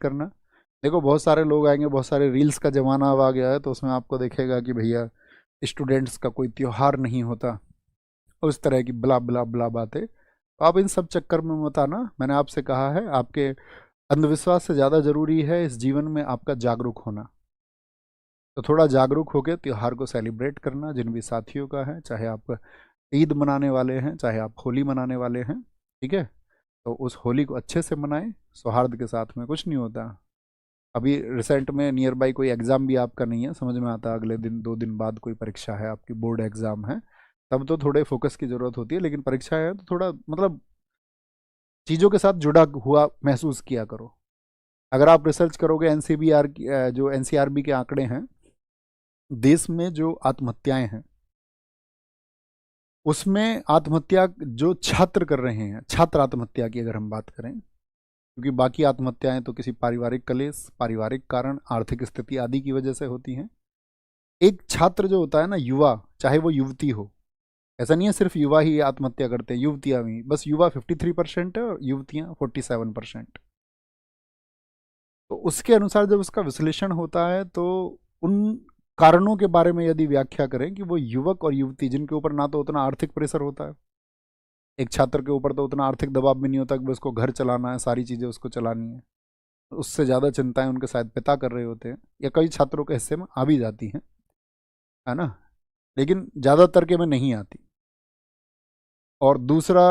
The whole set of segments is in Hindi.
करना। देखो बहुत सारे लोग आएंगे, बहुत सारे रील्स का ज़माना अब आ गया है, तो उसमें आपको देखेगा कि भैया स्टूडेंट्स का कोई त्यौहार नहीं होता, उस तरह की ब्ला ब्ला ब्ला बातें। तो आप इन सब चक्कर में मत आना। मैंने आपसे कहा है, आपके अंधविश्वास से ज़्यादा ज़रूरी है इस जीवन में आपका जागरूक होना। तो थोड़ा जागरूक होकर त्यौहार को सेलिब्रेट करना, जिन भी साथियों का है, चाहे आप ईद मनाने वाले हैं, चाहे आप होली मनाने वाले हैं, ठीक है, तो उस होली को अच्छे से मनाएं, सौहार्द के साथ में। कुछ नहीं होता। अभी रिसेंट में नियर बाई कोई एग्ज़ाम भी आपका नहीं है, समझ में आता है, अगले दिन 2 दिन बाद कोई परीक्षा है आपकी, बोर्ड एग्ज़ाम है, तब तो थोड़े फोकस की ज़रूरत होती है, लेकिन परीक्षा है तो थोड़ा मतलब चीज़ों के साथ जुड़ा हुआ महसूस किया करो। अगर आप रिसर्च करोगे एनसीबीआर की, जो एनसीआरबी के आंकड़े हैं, देश में जो आत्महत्याएं हैं उसमें आत्महत्या जो छात्र कर रहे हैं, छात्र आत्महत्या की अगर हम बात करें, क्योंकि बाकी आत्महत्याएं तो किसी पारिवारिक कलेश, पारिवारिक कारण, आर्थिक स्थिति आदि की वजह से होती हैं। एक छात्र जो होता है ना, युवा, चाहे वो युवती हो, ऐसा नहीं है सिर्फ युवा ही आत्महत्या करते हैं, युवतियां भी, बस युवा 53% है और युवतियां 47%। तो उसके अनुसार जब उसका विश्लेषण होता है तो उन कारणों के बारे में यदि व्याख्या करें कि वो युवक और युवती जिनके ऊपर ना तो उतना आर्थिक प्रेशर होता है, एक छात्र के ऊपर तो उतना आर्थिक दबाव भी नहीं होता कि उसको घर चलाना है, सारी चीज़ें उसको चलानी है, उससे ज़्यादा चिंताएं उनके शायद पिता कर रहे होते हैं, या कई छात्रों के हिस्से में आ भी जाती हैं, है ना, लेकिन ज़्यादातर के में नहीं आती। और दूसरा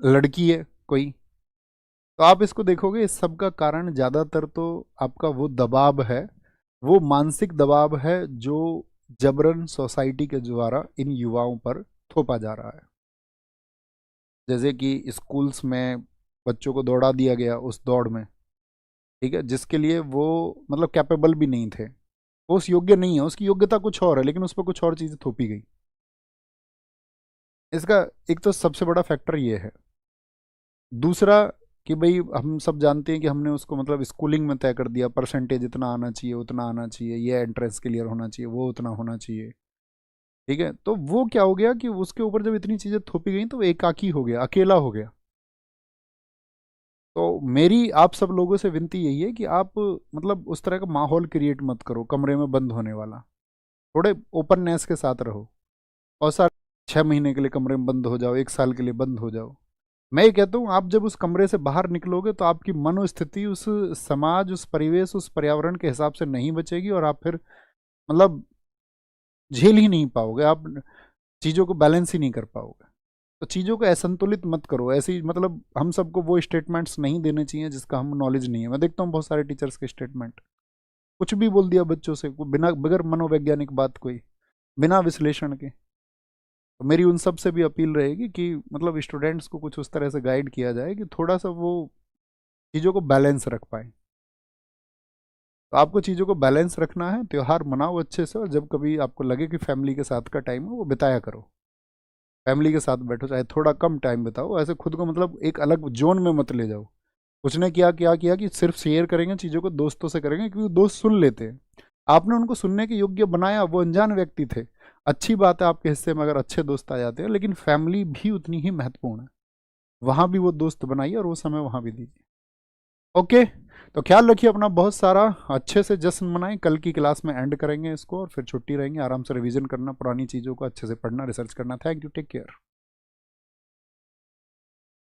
लड़की है कोई, तो आप इसको देखोगे, इस सब का कारण ज़्यादातर तो आपका वो दबाव है, वो मानसिक दबाव है जो जबरन सोसाइटी के द्वारा इन युवाओं पर थोपा जा रहा है। जैसे कि स्कूल्स में बच्चों को दौड़ा दिया गया उस दौड़ में, ठीक है, जिसके लिए वो मतलब कैपेबल भी नहीं थे, वो उस योग्य नहीं है, उसकी योग्यता कुछ और है, लेकिन उस पर कुछ और चीज़ें थोपी गई। इसका एक तो सबसे बड़ा फैक्टर ये है। दूसरा कि भाई हम सब जानते हैं कि हमने उसको मतलब स्कूलिंग में तय कर दिया, परसेंटेज इतना आना चाहिए, उतना आना चाहिए, ये एंट्रेंस क्लियर होना चाहिए, वो उतना होना चाहिए, ठीक है, तो वो क्या हो गया कि उसके ऊपर जब इतनी चीज़ें थोपी गई तो वो एकाकी हो गया, अकेला हो गया। तो मेरी आप सब लोगों से विनती यही है कि आप मतलब उस तरह का माहौल क्रिएट मत करो कमरे में बंद होने वाला, थोड़े ओपननेस के साथ रहो। और सर 6 महीने के लिए कमरे में बंद हो जाओ, 1 साल के लिए बंद हो जाओ, मैं ये कहता हूँ आप जब उस कमरे से बाहर निकलोगे तो आपकी मनोस्थिति उस समाज, उस परिवेश, उस पर्यावरण के हिसाब से नहीं बचेगी, और आप फिर मतलब झेल ही नहीं पाओगे, आप चीज़ों को बैलेंस ही नहीं कर पाओगे। तो चीज़ों को असंतुलित मत करो, ऐसे ही मतलब हम सबको वो स्टेटमेंट्स नहीं देने चाहिए जिसका हम नॉलेज नहीं है। मैं देखता हूँ बहुत सारे टीचर्स के स्टेटमेंट, कुछ भी बोल दिया बच्चों से, बिना बगैर मनोवैज्ञानिक बात, कोई बिना विश्लेषण के। तो मेरी उन सब से भी अपील रहेगी कि मतलब स्टूडेंट्स को कुछ उस तरह से गाइड किया जाए कि थोड़ा सा वो चीज़ों को बैलेंस रख पाए। तो आपको चीज़ों को बैलेंस रखना है, त्यौहार मनाओ अच्छे से, और जब कभी आपको लगे कि फैमिली के साथ का टाइम है वो बिताया करो, फैमिली के साथ बैठो, चाहे थोड़ा कम टाइम बिताओ, ऐसे खुद को मतलब एक अलग जोन में मत ले जाओ। कुछ ने क्या किया कि सिर्फ शेयर करेंगे चीज़ों को, दोस्तों से करेंगे क्योंकि दोस्त सुन लेते हैं, आपने उनको सुनने के योग्य बनाया, वो अनजान व्यक्ति थे, अच्छी बात है आपके हिस्से में अगर अच्छे दोस्त आ जाते हैं, लेकिन फैमिली भी उतनी ही महत्वपूर्ण है, वहाँ भी वो दोस्त बनाइए और वो समय वहाँ भी दीजिए। ओके, तो ख्याल रखिए अपना बहुत सारा, अच्छे से जश्न मनाएं। कल की क्लास में एंड करेंगे इसको और फिर छुट्टी रहेंगे, आराम से रिवीजन करना, पुरानी चीज़ों को अच्छे से पढ़ना, रिसर्च करना। Thank you, take care.